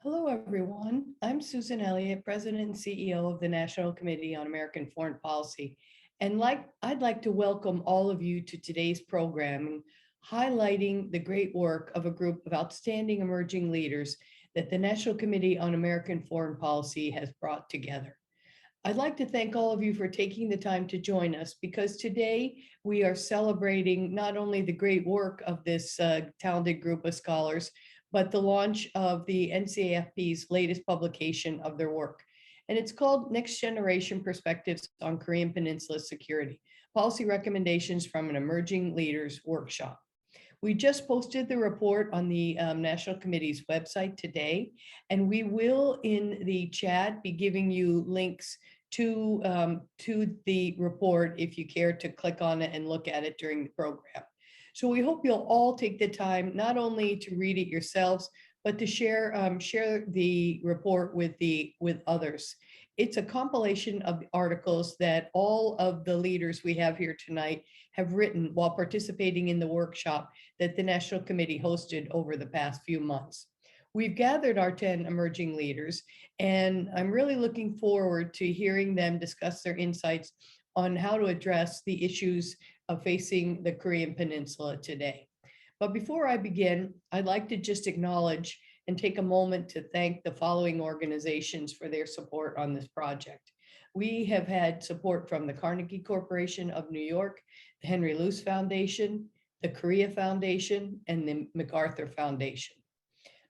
Hello, everyone. I'm Susan Elliott, President and CEO of the National Committee on American Foreign Policy. And I'd like to welcome all of you to today's program, highlighting the great work of a group of outstanding emerging leaders that the National Committee on American Foreign Policy has brought together. I'd like to thank all of you for taking the time to join us because today we are celebrating not only the great work of this talented group of scholars, but the launch of the NCAFP's latest publication of their work. And it's called Next Generation Perspectives on Korean Peninsula Security, Policy Recommendations from an Emerging Leaders Workshop. We just posted the report on the National Committee's website today, and we will in the chat be giving you links to the report if you care to click on it and look at it during the program. So we hope you'll all take the time not only to read it yourselves, but to share the report with others. It's a compilation of articles that all of the leaders we have here tonight have written while participating in the workshop that the National Committee hosted over the past few months. We've gathered our 10 emerging leaders, and I'm really looking forward to hearing them discuss their insights on how to address the issues of facing the Korean Peninsula today. But before I begin, I'd like to just acknowledge and take a moment to thank the following organizations for their support on this project. We have had support from the Carnegie Corporation of New York, the Henry Luce Foundation, the Korea Foundation, and the MacArthur Foundation.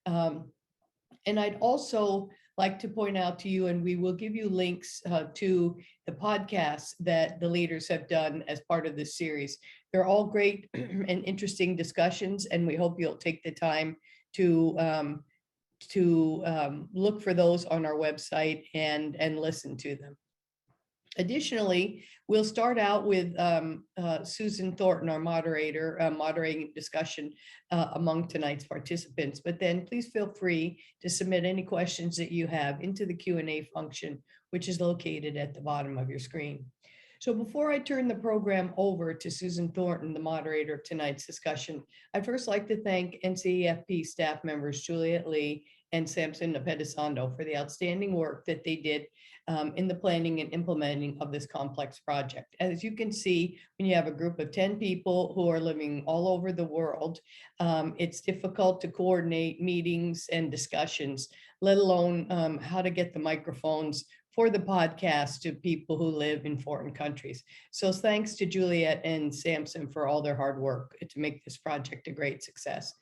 And I'd also like to point out to you, and we will give you links to the podcasts that the leaders have done as part of this series. They're all great and interesting discussions, and we hope you'll take the time to look for those on our website and listen to them. Additionally, we'll start out with Susan Thornton, our moderator, moderating discussion among tonight's participants. But then please feel free to submit any questions that you have into the Q&A function, which is located at the bottom of your screen. So before I turn the program over to Susan Thornton, the moderator of tonight's discussion, I'd first like to thank NCAFP staff members Juliet Lee and Samson Apedisando for the outstanding work that they did in the planning and implementing of this complex project. As you can see, when you have a group of 10 people who are living all over the world, it's difficult to coordinate meetings and discussions, let alone how to get the microphones for the podcast to people who live in foreign countries. So thanks to Juliet and Samson for all their hard work to make this project a great success.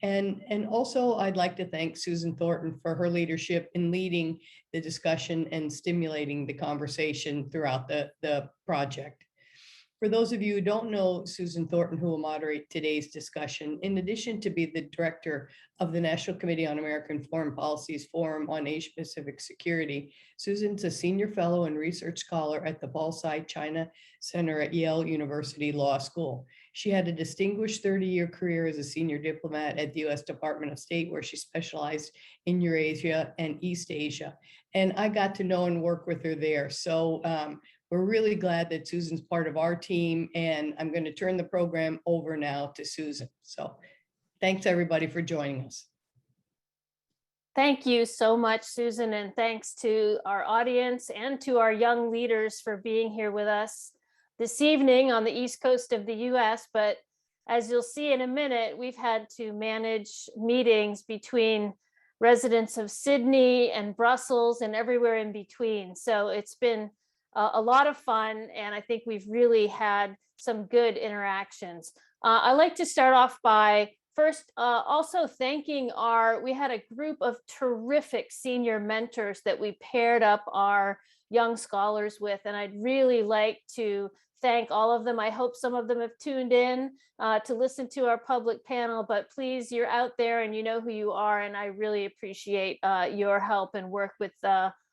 And also I'd like to thank Susan Thornton for her leadership in leading the discussion and stimulating the conversation throughout the project. For those of you who don't know Susan Thornton, who will moderate today's discussion, in addition to be the director of the National Committee on American Foreign Policy's Forum on Asia-Pacific Security, Susan's a senior fellow and research scholar at the Paul-Tsai China Center at Yale University Law School. She had a distinguished 30-year career as a senior diplomat at the U.S. Department of State, where she specialized in Eurasia and East Asia. And I got to know and work with her there. So we're really glad that Susan's part of our team, and I'm going to turn the program over now to Susan. So thanks everybody for joining us. Thank you so much, Susan, and thanks to our audience and to our young leaders for being here with us this evening on the East Coast of the US. But as you'll see in a minute, we've had to manage meetings between residents of Sydney and Brussels and everywhere in between. So it's been a lot of fun, and I think we've really had some good interactions. I'd like to start off by first also thanking we had a group of terrific senior mentors that we paired up our young scholars with, and I'd really like to thank all of them. I hope some of them have tuned in to listen to our public panel, but please, you're out there and you know who you are, and I really appreciate your help and work with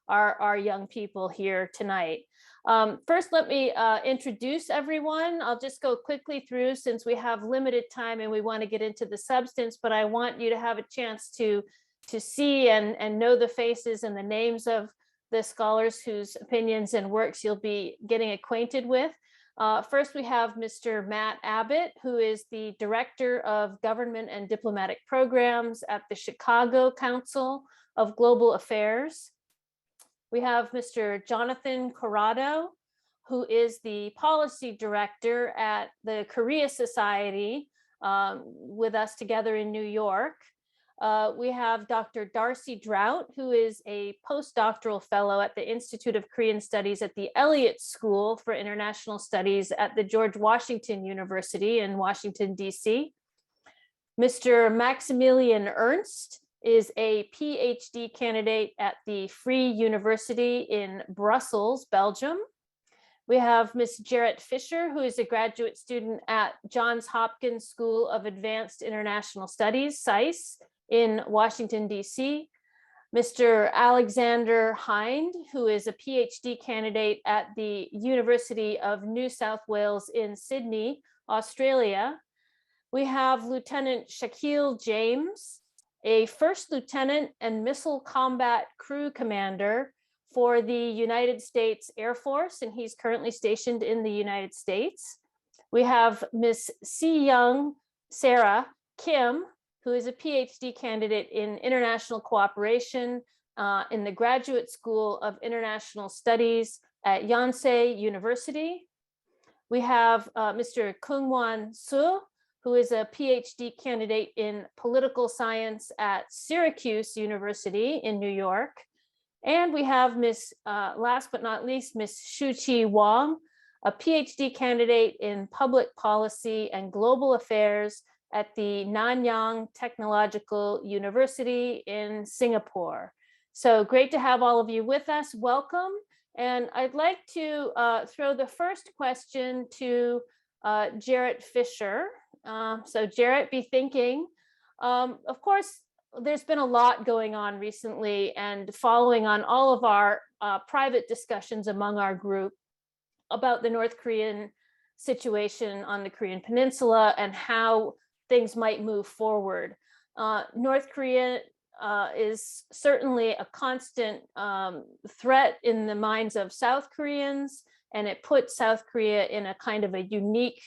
our young people here tonight. First, let me introduce everyone. I'll just go quickly through since we have limited time and we want to get into the substance, but I want you to have a chance to see and know the faces and the names of the scholars whose opinions and works you'll be getting acquainted with. First, we have Mr. Matt Abbott, who is the Director of Government and Diplomatic Programs at the Chicago Council of Global Affairs. We have Mr. Jonathan Corrado, who is the policy director at the Korea Society, with us together in New York. We have Dr. Darcy Drought, who is a postdoctoral fellow at the Institute of Korean Studies at the Elliott School for International Studies at the George Washington University in Washington, D.C. Mr. Maximilian Ernst is a PhD candidate at the Free University in Brussels, Belgium. We have Ms. Jarrett Fisher, who is a graduate student at Johns Hopkins School of Advanced International Studies, SAIS, in Washington, D.C. Mr. Alexander Hind, who is a PhD candidate at the University of New South Wales in Sydney, Australia. We have Lieutenant Shaquille James, a first lieutenant and missile combat crew commander for the United States Air Force, and he's currently stationed in the United States. We have Ms. Si-Young Sarah Kim, who is a PhD candidate in international cooperation in the Graduate School of International Studies at Yonsei University. We have Mr. Kungwon Soo, who is a PhD candidate in political science at Syracuse University in New York. And we have last but not least, Ms. Shuqi Wang, a PhD candidate in public policy and global affairs at the Nanyang Technological University in Singapore. So great to have all of you with us. Welcome. And I'd like to throw the first question to Jarrett Fisher. So Jarrett, be thinking. Of course, there's been a lot going on recently, and following on all of our private discussions among our group about the North Korean situation on the Korean Peninsula and how things might move forward. North Korea is certainly a constant threat in the minds of South Koreans, and it puts South Korea in a kind of a unique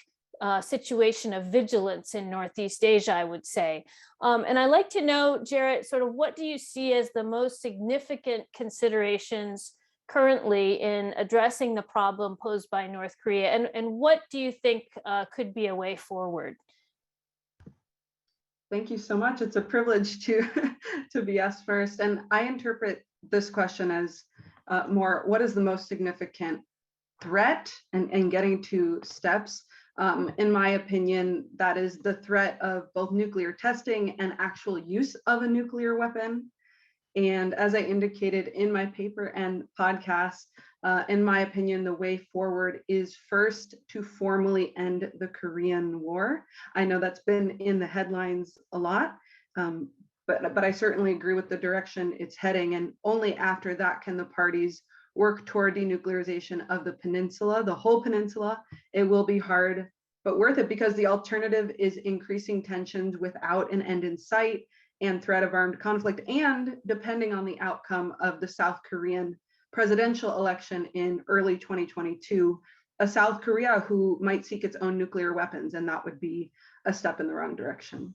situation of vigilance in Northeast Asia, I would say. And I'd like to know, Jarrett, sort of what do you see as the most significant considerations currently in addressing the problem posed by North Korea, and what do you think could be a way forward? Thank you so much. It's a privilege to be asked first. And I interpret this question as more, what is the most significant threat, and getting to steps. In my opinion, that is the threat of both nuclear testing and actual use of a nuclear weapon. And as I indicated in my paper and podcast, in my opinion, the way forward is first to formally end the Korean War. I know that's been in the headlines a lot, but I certainly agree with the direction it's heading. And only after that can the parties work toward denuclearization of the peninsula, the whole peninsula. It will be hard, but worth it, because the alternative is increasing tensions without an end in sight and threat of armed conflict, and depending on the outcome of the South Korean presidential election in early 2022, a South Korea who might seek its own nuclear weapons, and that would be a step in the wrong direction.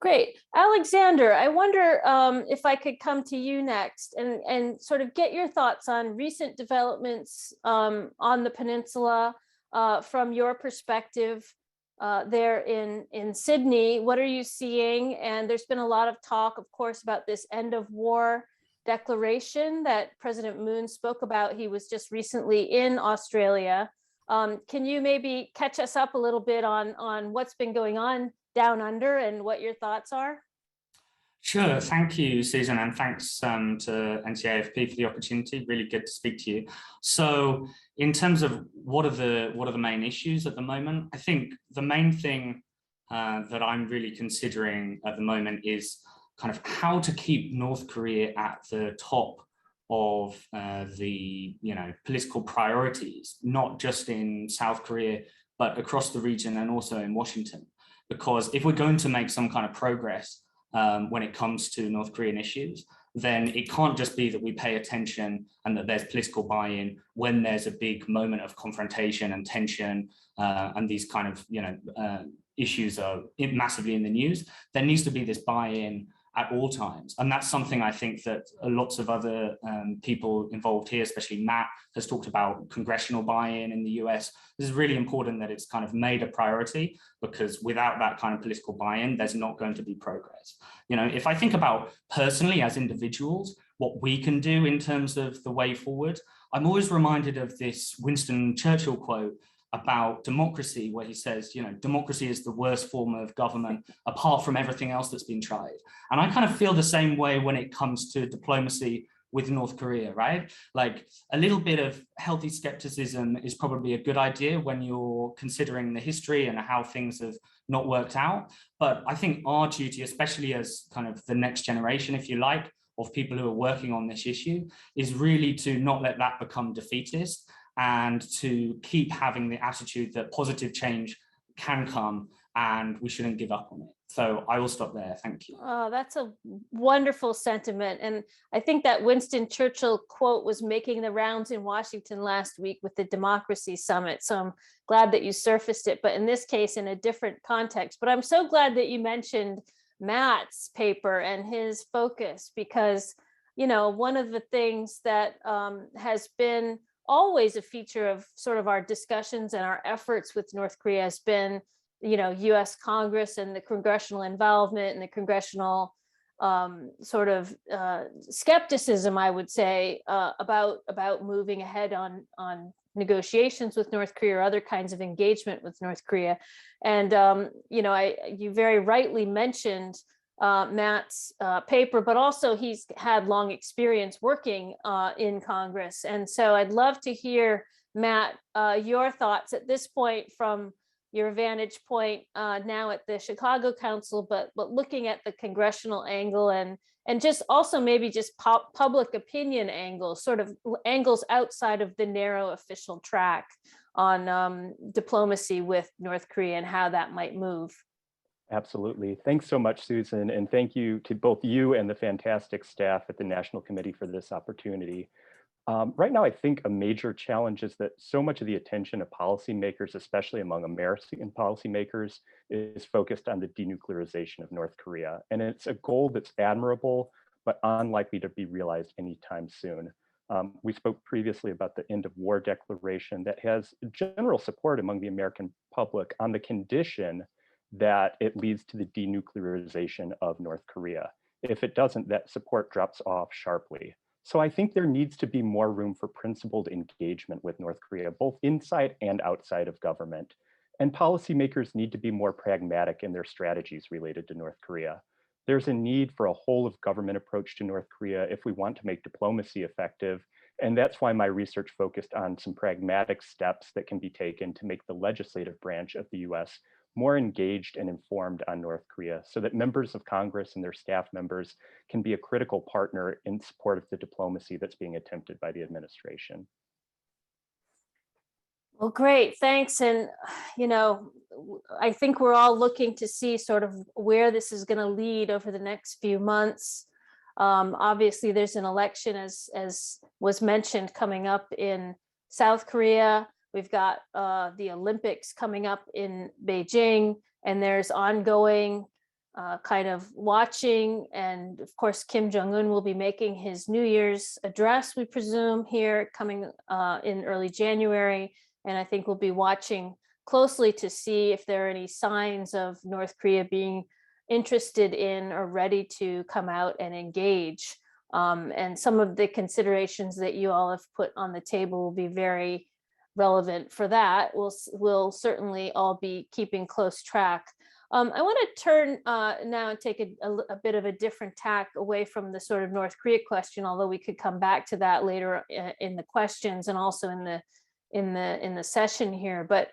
Great. Alexander, I wonder if I could come to you next and sort of get your thoughts on recent developments on the peninsula from your perspective there in Sydney. What are you seeing? And there's been a lot of talk, of course, about this end of war declaration that President Moon spoke about. He was just recently in Australia. Can you maybe catch us up a little bit on what's been going on down under and what your thoughts are? Sure, thank you, Susan, and thanks to NCAFP for the opportunity. Really good to speak to you. So, in terms of what are the main issues at the moment, I think the main thing that I'm really considering at the moment is kind of how to keep North Korea at the top of the political priorities, not just in South Korea, but across the region and also in Washington. Because if we're going to make some kind of progress when it comes to North Korean issues, then it can't just be that we pay attention and that there's political buy-in when there's a big moment of confrontation and tension and these kind of issues are massively in the news. There needs to be this buy-in at all times. And that's something I think that lots of other people involved here, especially Matt, has talked about congressional buy-in in the US. This is really important that it's kind of made a priority, because without that kind of political buy-in, there's not going to be progress. You know, if I think about personally as individuals, what we can do in terms of the way forward, I'm always reminded of this Winston Churchill quote about democracy, where he says, you know, democracy is the worst form of government apart from everything else that's been tried. And I kind of feel the same way when it comes to diplomacy with North Korea, right? Like a little bit of healthy skepticism is probably a good idea when you're considering the history and how things have not worked out. But I think our duty, especially as kind of the next generation, if you like, of people who are working on this issue, is really to not let that become defeatist, and to keep having the attitude that positive change can come and we shouldn't give up on it. So I will stop there. Thank you. Oh, that's a wonderful sentiment. And I think that Winston Churchill quote was making the rounds in Washington last week with the Democracy Summit. So I'm glad that you surfaced it, but in this case, in a different context. But I'm so glad that you mentioned Matt's paper and his focus, because, you know, one of the things that has been always a feature of sort of our discussions and our efforts with North Korea has been, you know, US Congress and the congressional involvement and the congressional sort of skepticism, I would say, about moving ahead on negotiations with North Korea or other kinds of engagement with North Korea. And, you know, you very rightly mentioned Matt's paper, but also he's had long experience working in Congress. And so I'd love to hear, Matt, your thoughts at this point from your vantage point now at the Chicago Council, but looking at the congressional angle and just also maybe just public opinion angles, sort of angles outside of the narrow official track on diplomacy with North Korea and how that might move. Absolutely. Thanks so much, Susan. And thank you to both you and the fantastic staff at the National Committee for this opportunity. Right now, I think a major challenge is that so much of the attention of policymakers, especially among American policymakers, is focused on the denuclearization of North Korea. And it's a goal that's admirable, but unlikely to be realized anytime soon. We spoke previously about the end of war declaration that has general support among the American public on the condition that it leads to the denuclearization of North Korea. If it doesn't, that support drops off sharply. So I think there needs to be more room for principled engagement with North Korea, both inside and outside of government. And policymakers need to be more pragmatic in their strategies related to North Korea. There's a need for a whole of government approach to North Korea if we want to make diplomacy effective. And that's why my research focused on some pragmatic steps that can be taken to make the legislative branch of the US more engaged and informed on North Korea, so that members of Congress and their staff members can be a critical partner in support of the diplomacy that's being attempted by the administration. Well, great, thanks. And, you know, I think we're all looking to see sort of where this is going to lead over the next few months. Obviously, there's an election, as was mentioned, coming up in South Korea. We've got the Olympics coming up in Beijing, and there's ongoing kind of watching. And of course, Kim Jong-un will be making his New Year's address, we presume, here coming in early January. And I think we'll be watching closely to see if there are any signs of North Korea being interested in or ready to come out and engage. And some of the considerations that you all have put on the table will be very relevant for that. We'll certainly all be keeping close track. I want to turn now and take a bit of a different tack away from the sort of North Korea question, although we could come back to that later in the questions and also in the session here. But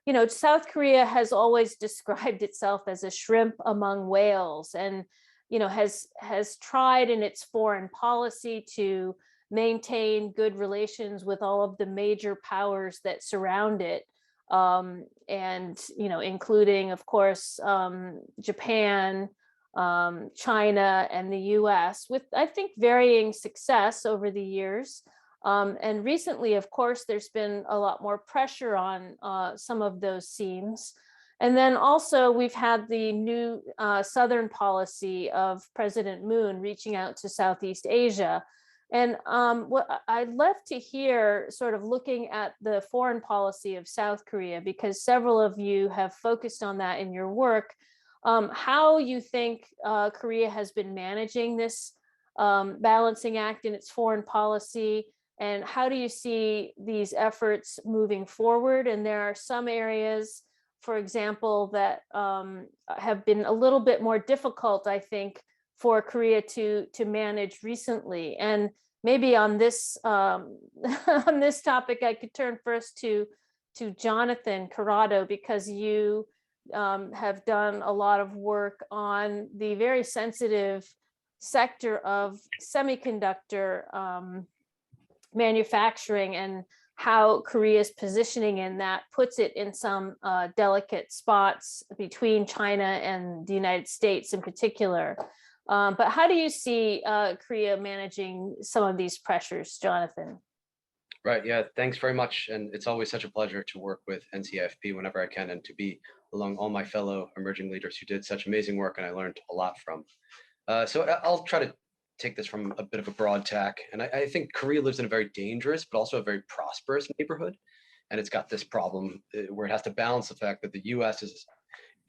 you know, South Korea has always described itself as a shrimp among whales, and you know, has tried in its foreign policy to maintain good relations with all of the major powers that surround it, and you know, including, of course, Japan, China, and the US, with, I think, varying success over the years. And recently, of course, there's been a lot more pressure on some of those seams. And then also we've had the new Southern policy of President Moon reaching out to Southeast Asia. And what I'd love to hear, sort of looking at the foreign policy of South Korea, because several of you have focused on that in your work, how you think Korea has been managing this balancing act in its foreign policy, and how do you see these efforts moving forward? And there are some areas, for example, that have been a little bit more difficult, I think, for Korea to manage recently. And maybe on this on this topic, I could turn first to Jonathan Corrado, because you have done a lot of work on the very sensitive sector of semiconductor manufacturing, and how Korea's positioning in that puts it in some delicate spots between China and the United States in particular. But how do you see Korea managing some of these pressures, Jonathan? Right, yeah, thanks very much. And it's always such a pleasure to work with NCAFP whenever I can, and to be along all my fellow emerging leaders who did such amazing work and I learned a lot from. So I'll try to take this from a bit of a broad tack. And I think Korea lives in a very dangerous, but also a very prosperous neighborhood. And it's got this problem where it has to balance the fact that the US is its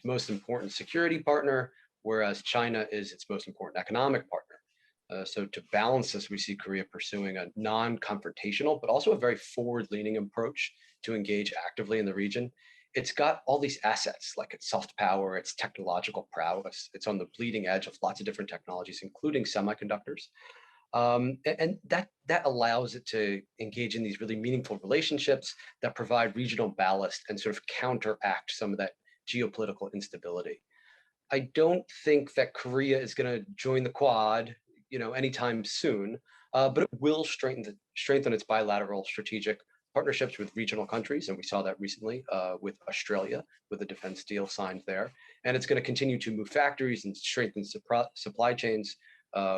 most important security partner, whereas China is its most important economic partner. So to balance this, we see Korea pursuing a non-confrontational, but also a very forward-leaning approach to engage actively in the region. It's got all these assets, like its soft power, its technological prowess. It's on the bleeding edge of lots of different technologies, including semiconductors. And that allows it to engage in these really meaningful relationships that provide regional ballast and sort of counteract some of that geopolitical instability. I don't think that Korea is going to join the Quad, anytime soon, but it will strengthen its bilateral strategic partnerships with regional countries, and we saw that recently with Australia, with a defense deal signed there. And it's going to continue to move factories and strengthen supply chains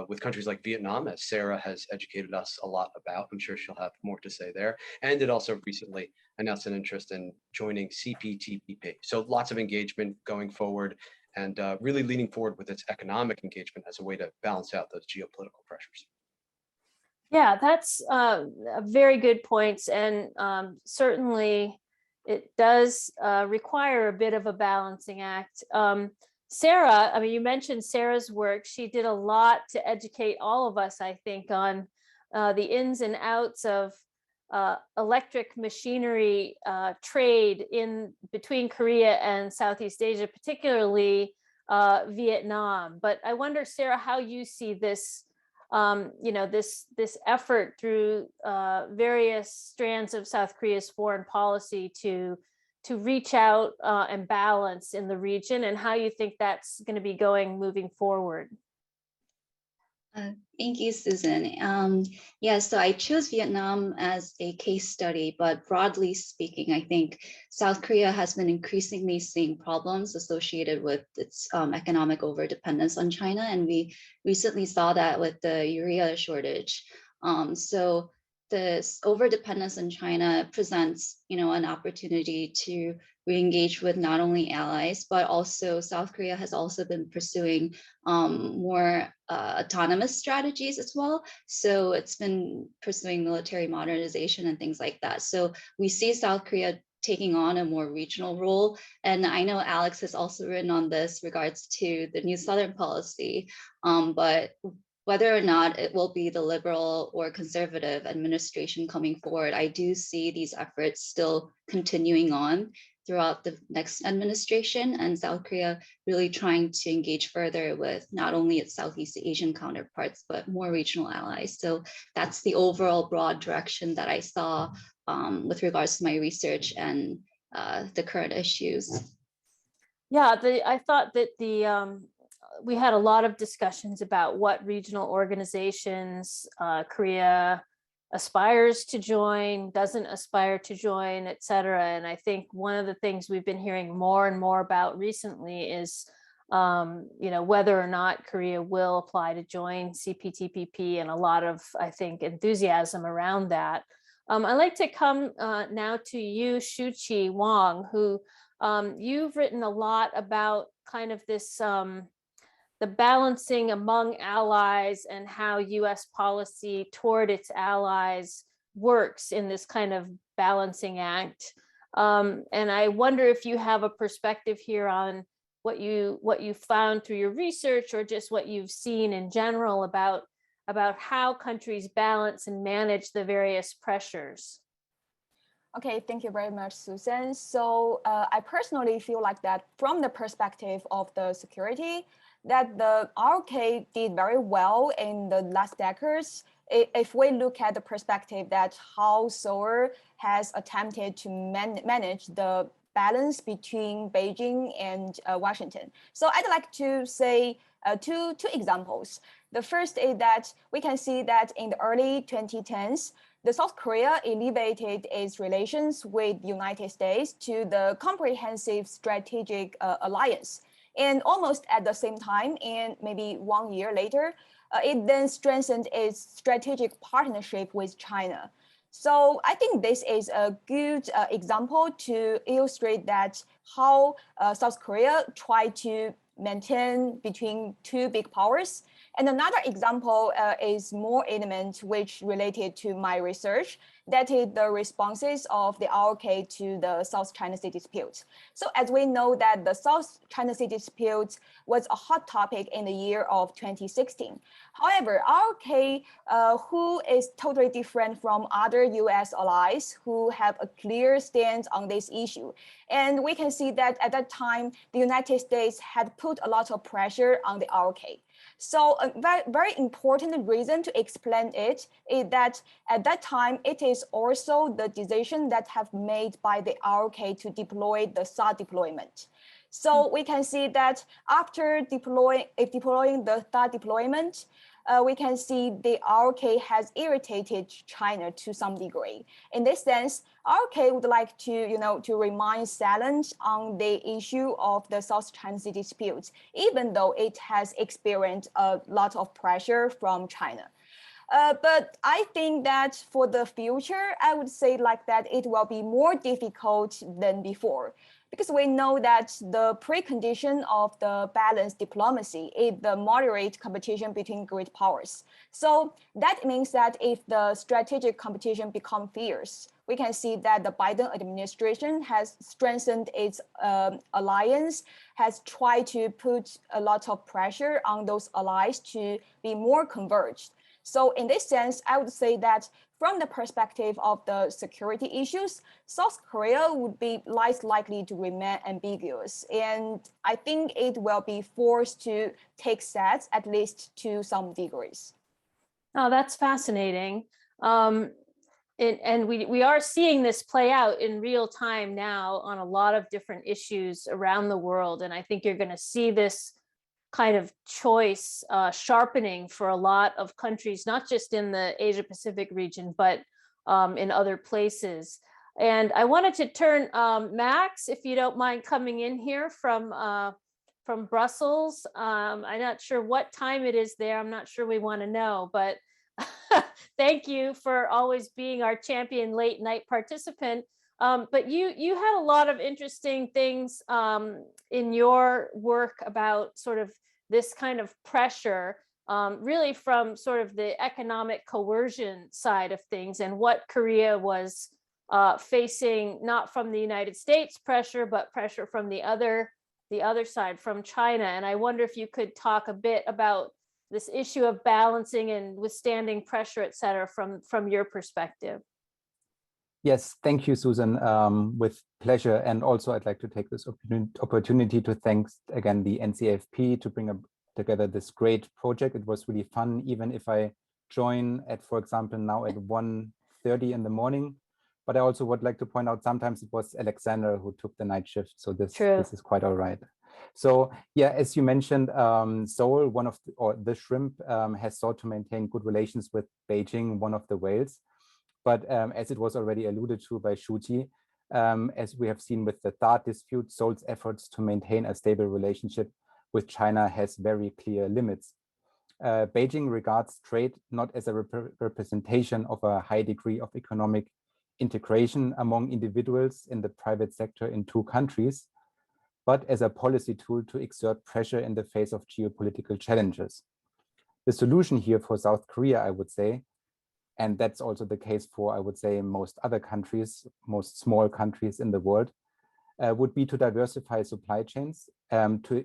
with countries like Vietnam, as Sarah has educated us a lot about. I'm sure she'll have more to say there. And it also recently announced an interest in joining CPTPP. So lots of engagement going forward, and really leaning forward with its economic engagement as a way to balance out those geopolitical pressures. Yeah, that's very good points. And certainly it does require a bit of a balancing act. Sarah, I mean, you mentioned Sarah's work. She did a lot to educate all of us, I think, on the ins and outs of electric machinery trade in between Korea and Southeast Asia, particularly Vietnam. But I wonder, Sarah, how you see this, this effort through various strands of South Korea's foreign policy to reach out and balance in the region, and how you think that's going to be going moving forward. Thank you, Susan. Yeah, so I chose Vietnam as a case study, but broadly speaking, I think South Korea has been increasingly seeing problems associated with its economic overdependence on China, and we recently saw that with the urea shortage. So this overdependence on China presents, an opportunity to re-engage with not only allies, but also South Korea has also been pursuing more autonomous strategies as well. So it's been pursuing military modernization and things like that. So we see South Korea taking on a more regional role. And I know Alex has also written on this regards to the new Southern policy, but whether or not it will be the liberal or conservative administration coming forward, I do see these efforts still continuing on throughout the next administration, and South Korea really trying to engage further with not only its Southeast Asian counterparts, but more regional allies. So that's the overall broad direction that I saw with regards to my research and the current issues. Yeah, I thought that we had a lot of discussions about what regional organizations Korea aspires to join, doesn't aspire to join, et cetera. And I think one of the things we've been hearing more and more about recently is, whether or not Korea will apply to join CPTPP, and a lot of, I think, enthusiasm around that. I'd like to come now to you, Shuqi Wang, who You've written a lot about kind of this, the balancing among allies and how US policy toward its allies works in this kind of balancing act. And I wonder if you have a perspective here on what you found through your research, or just what you've seen in general about how countries balance and manage the various pressures. Okay, thank you very much, Susan. So I personally feel like that from the perspective of the security, that the RK did very well in the last decades. If we look at the perspective that how Seoul has attempted to manage the balance between Beijing and Washington. So I'd like to say two examples. The first is that we can see that in the early 2010s, the South Korea elevated its relations with the United States to the comprehensive strategic alliance. And almost at the same time, and maybe 1 year later, it then strengthened its strategic partnership with China. So I think this is a good example to illustrate that how South Korea tried to maintain between two big powers. And another example is more element which related to my research, that is the responses of the RK to the South China Sea dispute. So as we know that the South China Sea dispute was a hot topic in the year of 2016. However, RK, who is totally different from other US allies who have a clear stance on this issue. And we can see that at that time, the United States had put a lot of pressure on the RK. So a very important reason to explain it is that at that time, it is also the decision that have made by the RK to deploy the THAAD deployment. So we can see that after deploying the THAAD deployment, we can see the RK has irritated China to some degree. In this sense, RK would like to remain silent on the issue of the South China Sea dispute, even though it has experienced a lot of pressure from China. But I think that for the future, I would say like that it will be more difficult than before, because we know that the precondition of the balanced diplomacy is the moderate competition between great powers. So that means that if the strategic competition becomes fierce, we can see that the Biden administration has strengthened its alliance, has tried to put a lot of pressure on those allies to be more converged. So in this sense, I would say that from the perspective of the security issues, South Korea would be less likely to remain ambiguous. And I think it will be forced to take sides, at least to some degrees. Oh, that's fascinating. And we are seeing this play out in real time now on a lot of different issues around the world. And I think you're going to see this kind of choice sharpening for a lot of countries, not just in the Asia Pacific region, but in other places. And I wanted to turn, Max, if you don't mind coming in here from Brussels. I'm not sure what time it is there. I'm not sure we want to know, but thank you for always being our champion late night participant. But you had a lot of interesting things in your work about sort of this kind of pressure, really from sort of the economic coercion side of things, and what Korea was facing, not from the United States pressure, but pressure from the other side, from China. And I wonder if you could talk a bit about this issue of balancing and withstanding pressure, et cetera, from your perspective. Yes, thank you, Susan, with pleasure. And also I'd like to take this opportunity to thank again the NCAFP to bring together this great project. It was really fun, even if I join at, for example, now at 1:30 in the morning. But I also would like to point out sometimes it was Alexander who took the night shift. So this is quite all right. So yeah, as you mentioned, Seoul, the shrimp has sought to maintain good relations with Beijing, one of the whales. But as it was already alluded to by Shuji, as we have seen with the THAAD dispute, Seoul's efforts to maintain a stable relationship with China has very clear limits. Beijing regards trade not as a representation of a high degree of economic integration among individuals in the private sector in two countries, but as a policy tool to exert pressure in the face of geopolitical challenges. The solution here for South Korea, I would say, and that's also the case for, I would say, most other countries, most small countries in the world, would be to diversify supply chains,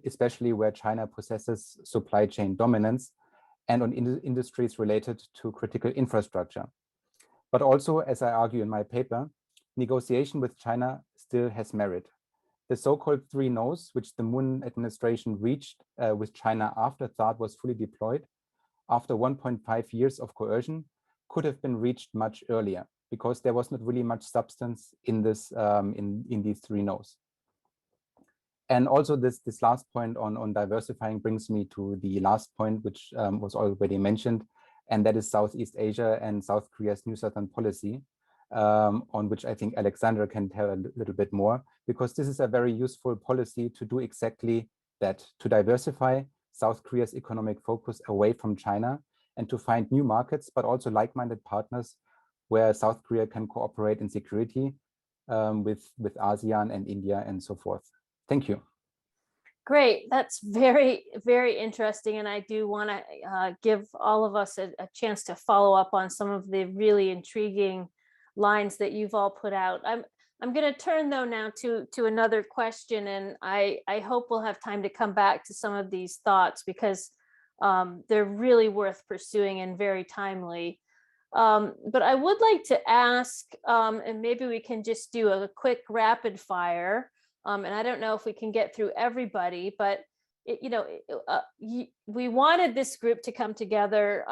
especially where China possesses supply chain dominance and on industries related to critical infrastructure. But also, as I argue in my paper, negotiation with China still has merit. The so-called 3 no's, which the Moon administration reached with China after THAAD was fully deployed, after 1.5 years of coercion, could have been reached much earlier, because there was not really much substance in this in these 3 no's. And also this last point on diversifying brings me to the last point, which was already mentioned, and that is Southeast Asia and South Korea's New Southern Policy, on which I think Alexandra can tell a little bit more, because this is a very useful policy to do exactly that, to diversify South Korea's economic focus away from China and to find new markets, but also like-minded partners where South Korea can cooperate in security with ASEAN and India and so forth. Thank you. Great, that's very, very interesting. And I do want to give all of us a chance to follow up on some of the really intriguing lines that you've all put out. I'm going to turn though now to another question, and I hope we'll have time to come back to some of these thoughts, because they're really worth pursuing and very timely. But I would like to ask, and maybe we can just do a quick rapid fire. And I don't know if we can get through everybody, but we wanted this group to come together.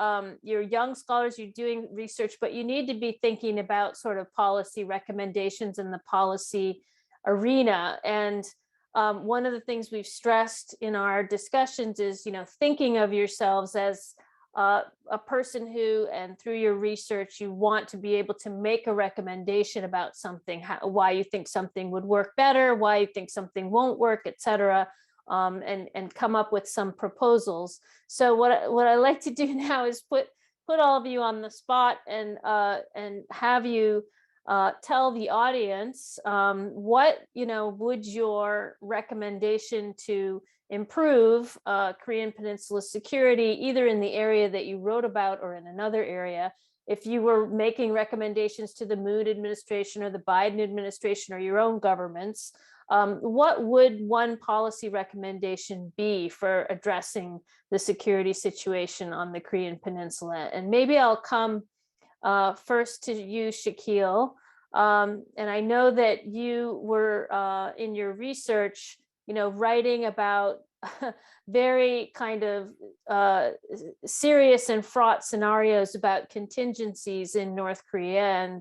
You're young scholars, you're doing research, but you need to be thinking about sort of policy recommendations in the policy arena. And one of the things we've stressed in our discussions is, thinking of yourselves as a person who, and through your research, you want to be able to make a recommendation about something, why you think something would work better, why you think something won't work, et cetera, and come up with some proposals. So what I like to do now is put all of you on the spot and have you tell the audience what would your recommendation to improve Korean Peninsula security, either in the area that you wrote about or in another area. If you were making recommendations to the Moon administration or the Biden administration or your own governments, what would one policy recommendation be for addressing the security situation on the Korean Peninsula? And maybe I'll come first to you, Shaquille. And I know that you were in your research writing about very kind of serious and fraught scenarios about contingencies in North Korea,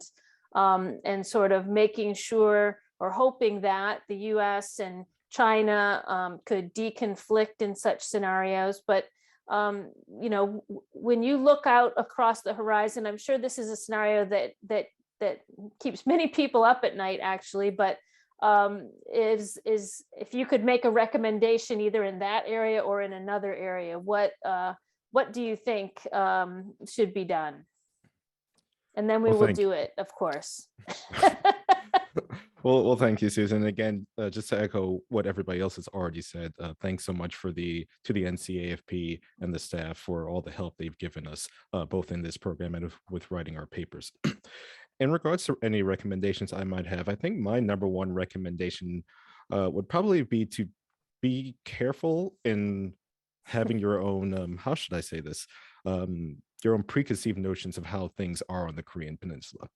and sort of making sure or hoping that the US and China could deconflict in such scenarios. But when you look out across the horizon, I'm sure this is a scenario that keeps many people up at night, actually, but is if you could make a recommendation either in that area or in another area, what do you think should be done? And then we will do it, of course. Well, thank you, Susan. Again, just to echo what everybody else has already said, thanks so much to the NCAFP and the staff for all the help they've given us, both in this program and with writing our papers. In regards to any recommendations I might have, I think my number one recommendation would probably be to be careful in having your own, how should I say this, your own preconceived notions of how things are on the Korean Peninsula.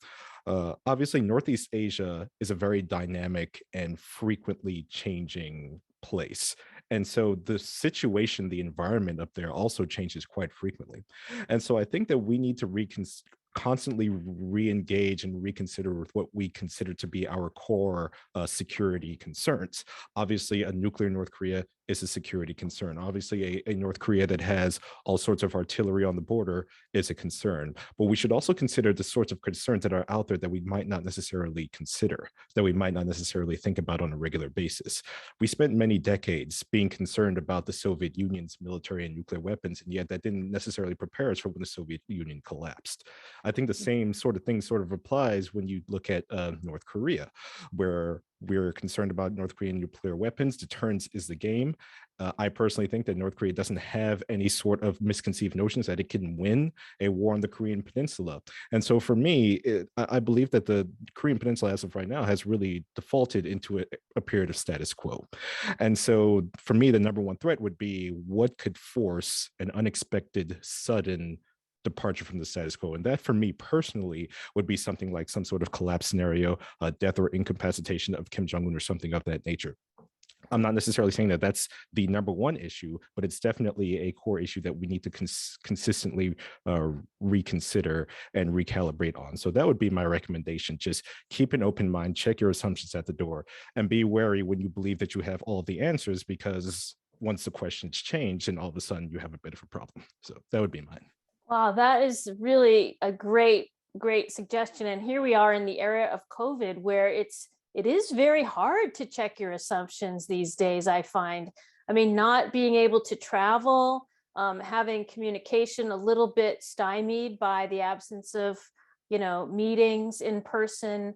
Obviously, Northeast Asia is a very dynamic and frequently changing place. And so the situation, the environment up there also changes quite frequently. And so I think that we need to constantly re-engage and reconsider with what we consider to be our core security concerns. Obviously, a nuclear North Korea is a security concern. Obviously, a North Korea that has all sorts of artillery on the border is a concern. But we should also consider the sorts of concerns that are out there that we might not necessarily consider, that we might not necessarily think about on a regular basis. We spent many decades being concerned about the Soviet Union's military and nuclear weapons, and yet that didn't necessarily prepare us for when the Soviet Union collapsed. I think the same sort of thing sort of applies when you look at North Korea, where we're concerned about North Korean nuclear weapons. Deterrence is the game. I personally think that North Korea doesn't have any sort of misconceived notions that it can win a war on the Korean Peninsula. And so for me, I believe that the Korean Peninsula as of right now has really defaulted into a period of status quo. And so for me, the number one threat would be what could force an unexpected, sudden departure from the status quo. And that for me personally would be something like some sort of collapse scenario, death or incapacitation of Kim Jong-un or something of that nature. I'm not necessarily saying that that's the number one issue, but it's definitely a core issue that we need to consistently reconsider and recalibrate on. So that would be my recommendation. Just keep an open mind, check your assumptions at the door, and be wary when you believe that you have all of the answers, because once the questions change, then all of a sudden you have a bit of a problem. So that would be mine. Wow, that is really a great suggestion. And here we are in the era of COVID, where it is very hard to check your assumptions these days, I find. I mean, not being able to travel, having communication a little bit stymied by the absence of, meetings in person.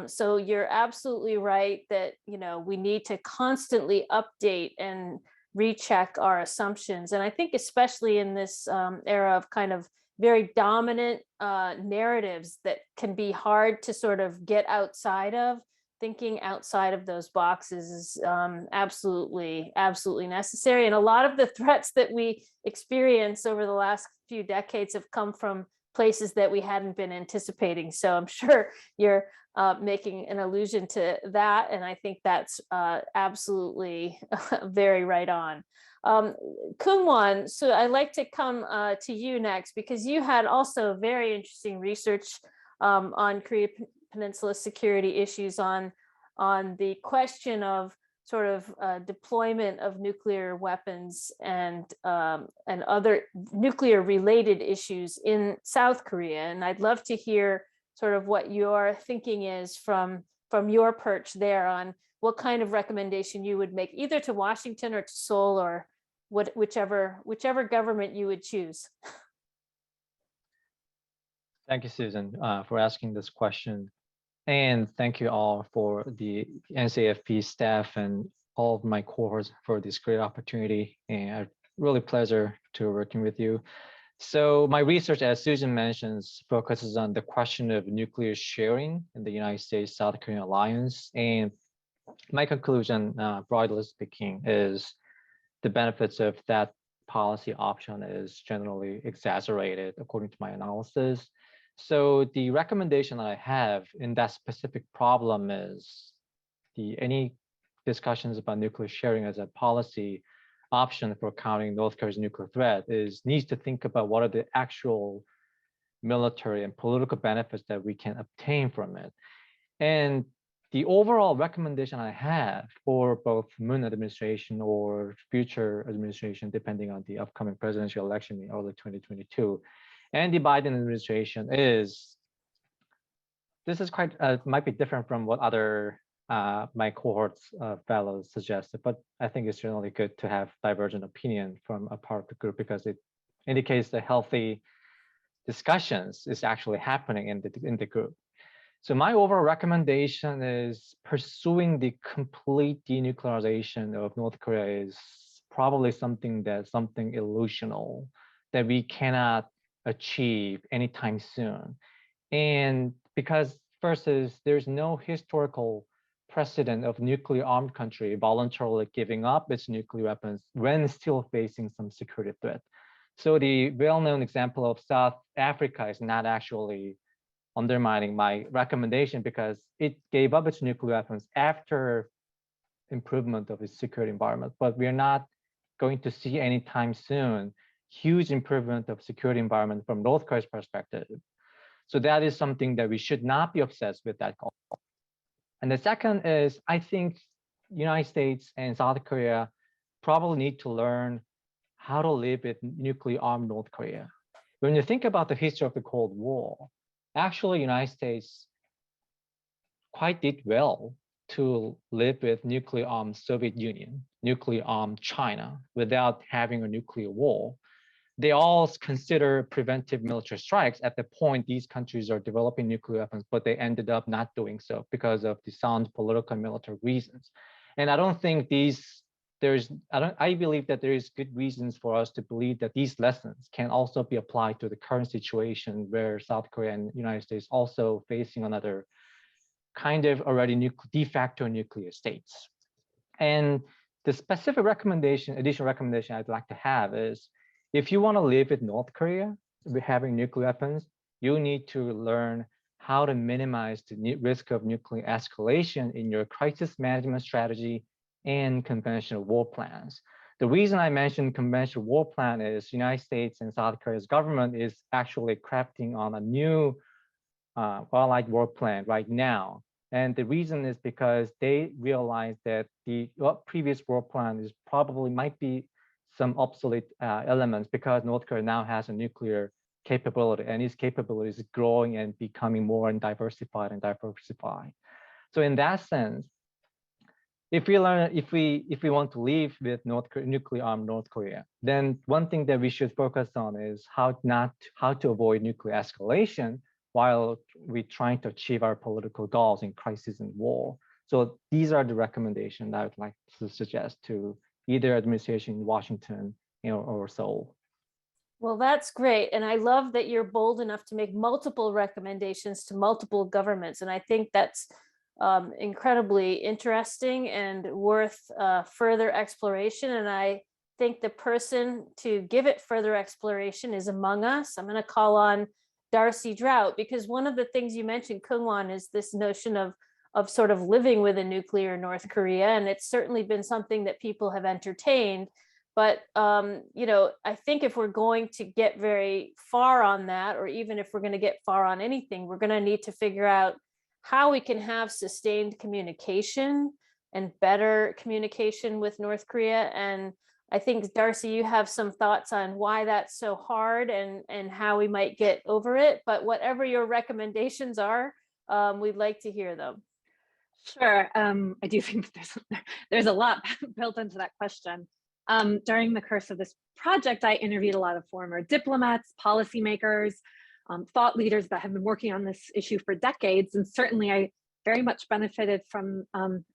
So you're absolutely right that, we need to constantly update and recheck our assumptions. And I think especially in this era of kind of very dominant narratives that can be hard to sort of get outside of, thinking outside of those boxes is absolutely necessary. And a lot of the threats that we experience over the last few decades have come from places that we hadn't been anticipating. So I'm sure you're making an allusion to that. And I think that's absolutely very right on. Kungwon, so I'd like to come to you next, because you had also very interesting research on Korean Peninsula security issues on the question of sort of deployment of nuclear weapons and other nuclear related issues in South Korea. And I'd love to hear sort of what your thinking is from your perch there on what kind of recommendation you would make either to Washington or to Seoul, or whichever government you would choose. Thank you, Susan, for asking this question. And thank you all for the NCAFP staff and all of my cohorts for this great opportunity. And really pleasure to working with you. So my research, as Susan mentions, focuses on the question of nuclear sharing in the United States-South Korean alliance. And my conclusion, broadly speaking, is the benefits of that policy option is generally exaggerated according to my analysis. So the recommendation that I have in that specific problem is any discussions about nuclear sharing as a policy option for countering North Korea's nuclear threat needs to think about what are the actual military and political benefits that we can obtain from it. And the overall recommendation I have for both Moon administration or future administration, depending on the upcoming presidential election in early 2022, and the Biden administration this is quite, might be different from what other my cohorts fellows suggested, but I think it's generally good to have divergent opinion from a part of the group, because it indicates that healthy discussions is actually happening in the group. So my overall recommendation is pursuing the complete denuclearization of North Korea is probably something illusional that we cannot achieve anytime soon. And because first is there's no historical precedent of nuclear armed country voluntarily giving up its nuclear weapons when still facing some security threat. So the well-known example of South Africa is not actually undermining my recommendation, because it gave up its nuclear weapons after improvement of its security environment. But we are not going to see anytime soon huge improvement of security environment from North Korea's perspective. So that is something that we should not be obsessed with that goal. And the second is, I think United States and South Korea probably need to learn how to live with nuclear armed North Korea. When you think about the history of the Cold War, actually United States quite did well to live with nuclear armed Soviet Union, nuclear armed China without having a nuclear war. they all consider preventive military strikes at the point these countries are developing nuclear weapons, but they ended up not doing so because of the sound political and military reasons. And I don't think I believe that there is good reasons for us to believe that these lessons can also be applied to the current situation where South Korea and the United States also facing another kind of already de facto nuclear states. And the specific recommendation, additional recommendation I'd like to have is, if you want to live with North Korea having nuclear weapons, you need to learn how to minimize the risk of nuclear escalation in your crisis management strategy and conventional war plans. The reason I mentioned conventional war plan is United States and South Korea's government is actually crafting on a new allied war plan right now. And the reason is because they realize that the previous war plan is probably might be some obsolete elements, because North Korea now has a nuclear capability, and its capability is growing and becoming more and diversified. So in that sense, if we want to live with nuclear armed North Korea, then one thing that we should focus on is how to avoid nuclear escalation while we're trying to achieve our political goals in crisis and war. So these are the recommendations I would like to suggest to either administration in Washington, or Seoul. Well, that's great. And I love that you're bold enough to make multiple recommendations to multiple governments. And I think that's incredibly interesting and worth further exploration. And I think the person to give it further exploration is among us. I'm going to call on Darcy Drought, because one of the things you mentioned, Kungwon, is this notion of sort of living with a nuclear North Korea. And it's certainly been something that people have entertained. But, I think if we're going to get very far on that, or even if we're going to get far on anything, we're going to need to figure out how we can have sustained communication and better communication with North Korea. And I think, Darcy, you have some thoughts on why that's so hard and how we might get over it. But whatever your recommendations are, we'd like to hear them. Sure. I do think there's a lot built into that question. During the course of this project, I interviewed a lot of former diplomats, policymakers, thought leaders that have been working on this issue for decades. And certainly I very much benefited from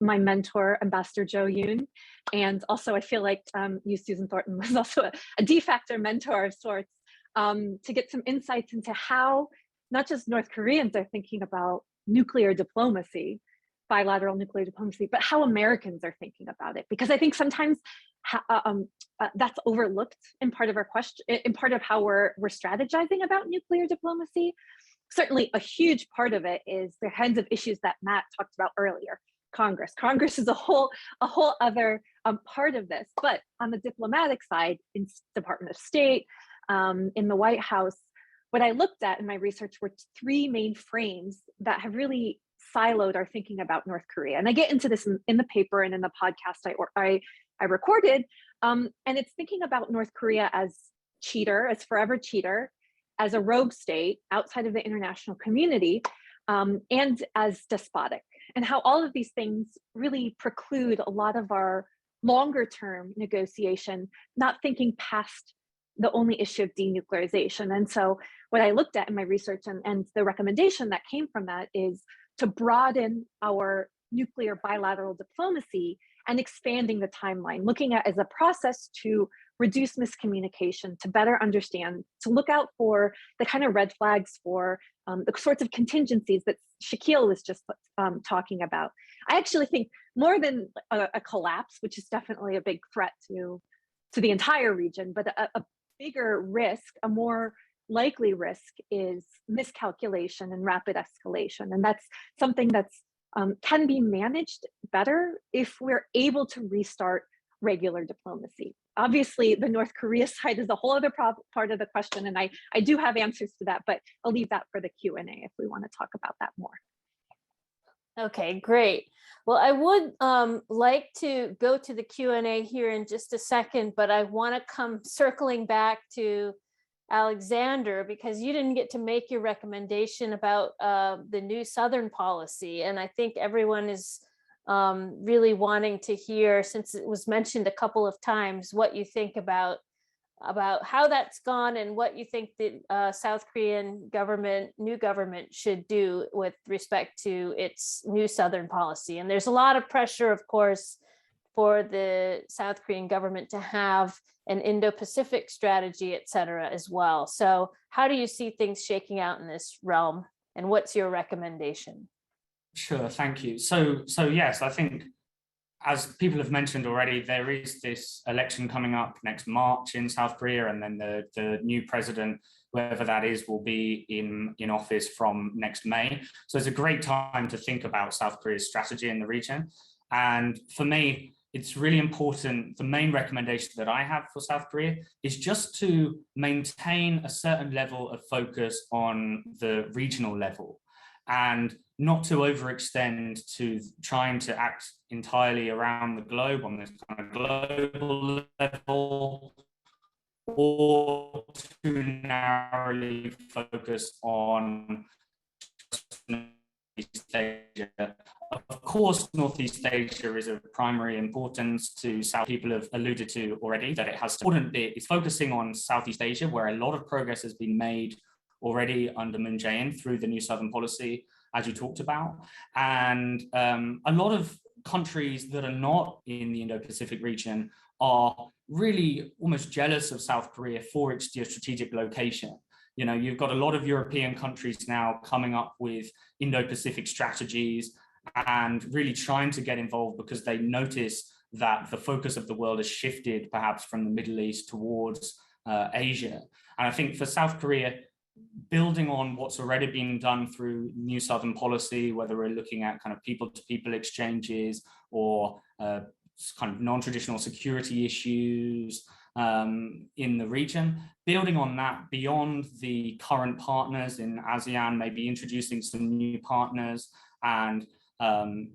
my mentor, Ambassador Jo Yoon. And also I feel like you, Susan Thornton, was also a de facto mentor of sorts, to get some insights into how not just North Koreans are thinking about nuclear diplomacy, bilateral nuclear diplomacy, but how Americans are thinking about it. Because I think sometimes that's overlooked in part of our question, in part of how we're strategizing about nuclear diplomacy. Certainly a huge part of it is the kinds of issues that Matt talked about earlier. Congress is a whole other part of this. But on the diplomatic side, in Department of State, in the White House, what I looked at in my research were three main frames that have really siloed our thinking about North Korea. And I get into this in the paper and in the podcast I recorded, and it's thinking about North Korea as forever cheater, as a rogue state outside of the international community, and as despotic, and how all of these things really preclude a lot of our longer term negotiation, not thinking past the only issue of denuclearization. And so what I looked at in my research and the recommendation that came from that is to broaden our nuclear bilateral diplomacy and expanding the timeline, looking at as a process to reduce miscommunication, to better understand, to look out for the kind of red flags for the sorts of contingencies that Shaquille was just talking about. I actually think more than a collapse, which is definitely a big threat to the entire region, but a bigger risk, a more likely risk, is miscalculation and rapid escalation. And that's something that's can be managed better if we're able to restart regular diplomacy. Obviously, the North Korea side is a whole other part of the question, and I do have answers to that, but I'll leave that for the Q&A if we want to talk about that more. Okay, great. Well, I would like to go to the Q&A here in just a second, but I want to come circling back to Alexander, because you didn't get to make your recommendation about the new Southern policy. And I think everyone is really wanting to hear, since it was mentioned a couple of times, what you think about about how that's gone and what you think the South Korean government, new government, should do with respect to its new Southern policy. And there's a lot of pressure, of course, for the South Korean government to have an Indo-Pacific strategy, et cetera, as well. So how do you see things shaking out in this realm? And what's your recommendation? Sure, thank you. So yes, I think, as people have mentioned already, there is this election coming up next March in South Korea, and then the new president, whoever that is, will be in office from next May. So it's a great time to think about South Korea's strategy in the region. And for me, it's really important. The main recommendation that I have for South Korea is just to maintain a certain level of focus on the regional level, and not to overextend to trying to act entirely around the globe on this kind of global level, or too narrowly focus on Northeast Asia. Of course, Northeast Asia is of primary importance to South. People have alluded to already that it has important. It's focusing on Southeast Asia, where a lot of progress has been made already under Moon Jae-in through the new Southern policy, as you talked about. And a lot of countries that are not in the Indo-Pacific region are really almost jealous of South Korea for its geostrategic location. You know, you've got a lot of European countries now coming up with Indo-Pacific strategies and really trying to get involved because they notice that the focus of the world has shifted perhaps from the Middle East towards Asia. And I think for South Korea, building on what's already been done through New Southern policy, whether we're looking at kind of people-to-people exchanges or kind of non-traditional security issues in the region, building on that beyond the current partners in ASEAN, maybe introducing some new partners and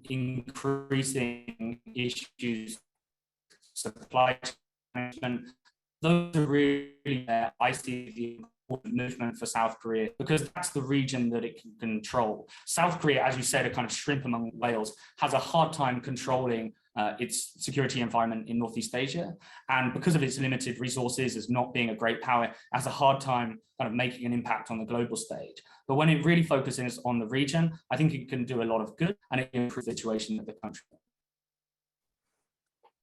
increasing issues, supply chain management. Those are really where I see the important movement for South Korea, because that's the region that it can control. South Korea, as you said, a kind of shrimp among whales, has a hard time controlling its security environment in Northeast Asia. And because of its limited resources as not being a great power, it has a hard time kind of making an impact on the global stage. But when it really focuses on the region, I think it can do a lot of good and it can improve the situation of the country.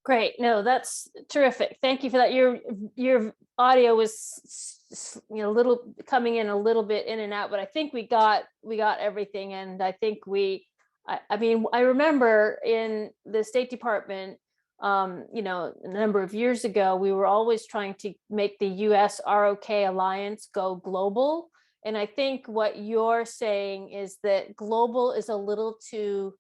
Great. No, that's terrific. Thank you for that. Your audio was little coming in a little bit in and out, but I think we got everything. And I think I mean, I remember in the State Department, a number of years ago, we were always trying to make the US ROK alliance go global. And I think what you're saying is that global is a little too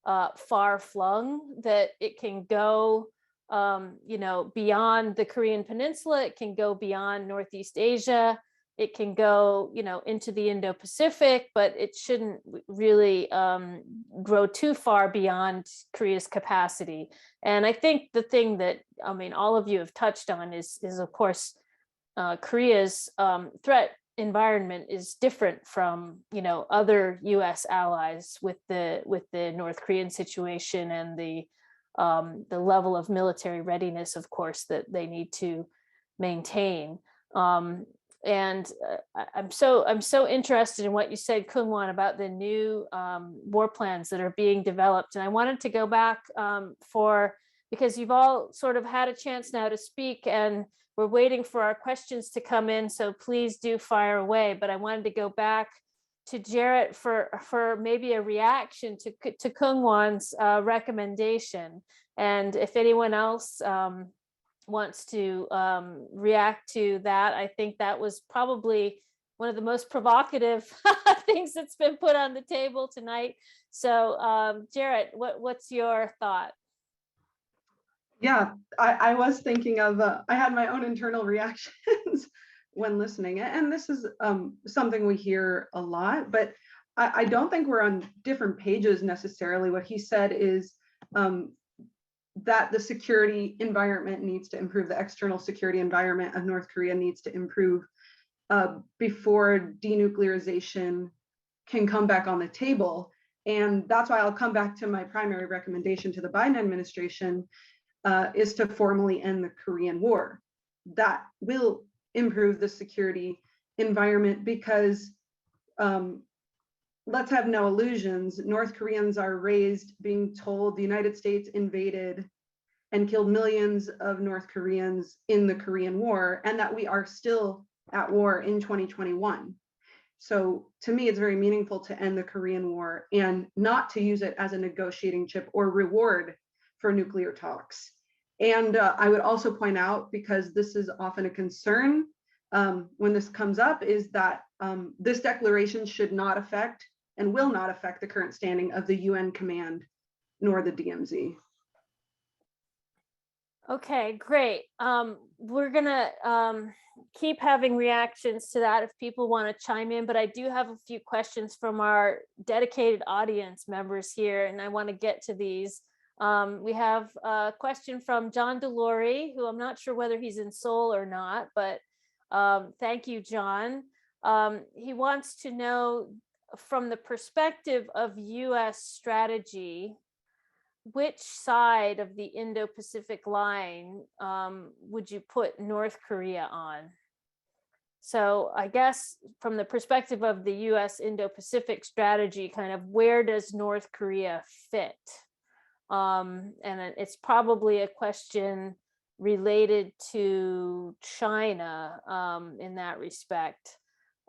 far flung, that it can go, beyond the Korean Peninsula, it can go beyond Northeast Asia, it can go, into the Indo-Pacific, but it shouldn't really grow too far beyond Korea's capacity. And I think the thing that, all of you have touched on is of course, Korea's threat environment is different from, other US allies with the North Korean situation and the level of military readiness, of course, that they need to maintain. And I'm so interested in what you said, Kung-won, about the new war plans that are being developed. And I wanted to go back because you've all sort of had a chance now to speak, and we're waiting for our questions to come in. So please do fire away. But I wanted to go back to Jarrett for maybe a reaction to Kung-won's recommendation. And if anyone else wants to react to that, I think that was probably one of the most provocative things that's been put on the table tonight. So Jarrett, what's your thought? Yeah, I was thinking of, I had my own internal reactions when listening. And this is something we hear a lot, but I don't think we're on different pages necessarily. What he said is that the security environment needs to improve, the external security environment of North Korea needs to improve before denuclearization can come back on the table. And that's why I'll come back to my primary recommendation to the Biden administration is to formally end the Korean War. that will improve the security environment, because let's have no illusions. North Koreans are raised being told the United States invaded and killed millions of North Koreans in the Korean War, and that we are still at war in 2021. So to me, it's very meaningful to end the Korean War and not to use it as a negotiating chip or reward for nuclear talks. And I would also point out, because this is often a concern when this comes up, is that this declaration should not affect and will not affect the current standing of the UN command nor the DMZ. Okay, great. We're gonna keep having reactions to that if people want to chime in, but I do have a few questions from our dedicated audience members here, and I want to get to these. We have a question from John Delory, who I'm not sure whether he's in Seoul or not, but thank you, John. He wants to know, from the perspective of US strategy, which side of the Indo-Pacific line would you put North Korea on? So I guess from the perspective of the US Indo-Pacific strategy, kind of where does North Korea fit? And it's probably a question related to China in that respect.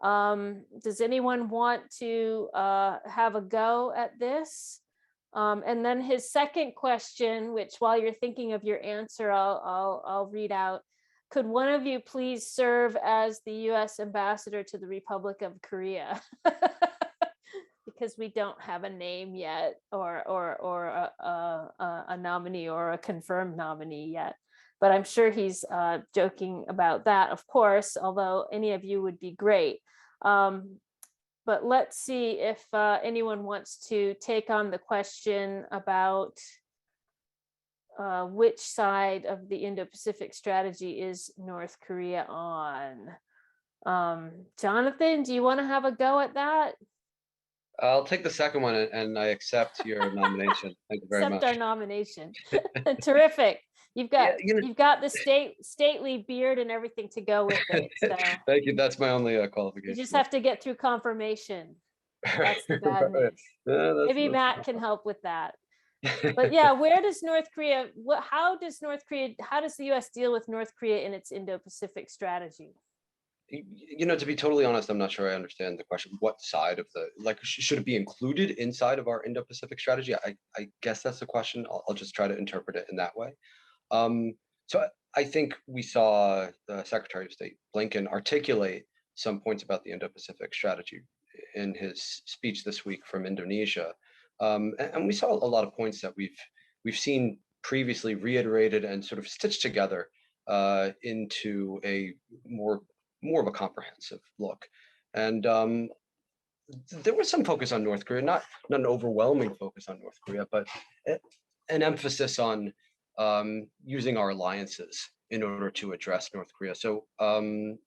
Does anyone want to have a go at this? And then his second question, which while you're thinking of your answer, I'll read out. Could one of you please serve as the US ambassador to the Republic of Korea? Because we don't have a name yet, or a nominee or a confirmed nominee yet. But I'm sure he's joking about that, of course, although any of you would be great. But let's see if anyone wants to take on the question about which side of the Indo-Pacific strategy is North Korea on. Jonathan, do you want to have a go at that? I'll take the second one, and I accept your nomination. Thank you very much. Accept our nomination. Terrific. You've got you've got the stately beard and everything to go with it. So thank you. That's my only qualification. you just have to get through confirmation. That's the bad news. Maybe Matt can help with that. But yeah, where does North Korea? How does the US deal with North Korea in its Indo-Pacific strategy? You know, to be totally honest, I'm not sure I understand the question. What side of the, like, should it be included inside of our Indo-Pacific strategy? I guess that's the question. I'll just try to interpret it in that way. So I think we saw the Secretary of State Blinken articulate some points about the Indo-Pacific strategy in his speech this week from Indonesia. And we saw a lot of points that we've seen previously reiterated and sort of stitched together into a more of a comprehensive look. And there was some focus on North Korea, not an overwhelming focus on North Korea, but an emphasis on using our alliances in order to address North Korea. So some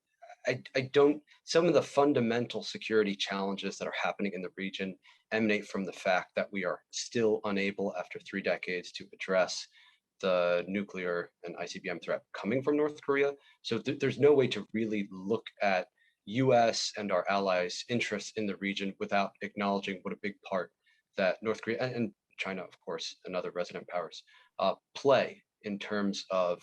of the fundamental security challenges that are happening in the region emanate from the fact that we are still unable, after 3 decades, to address the nuclear and ICBM threat coming from North Korea. So there's no way to really look at US and our allies' interests in the region without acknowledging what a big part that North Korea and China, of course, and other resident powers play in terms of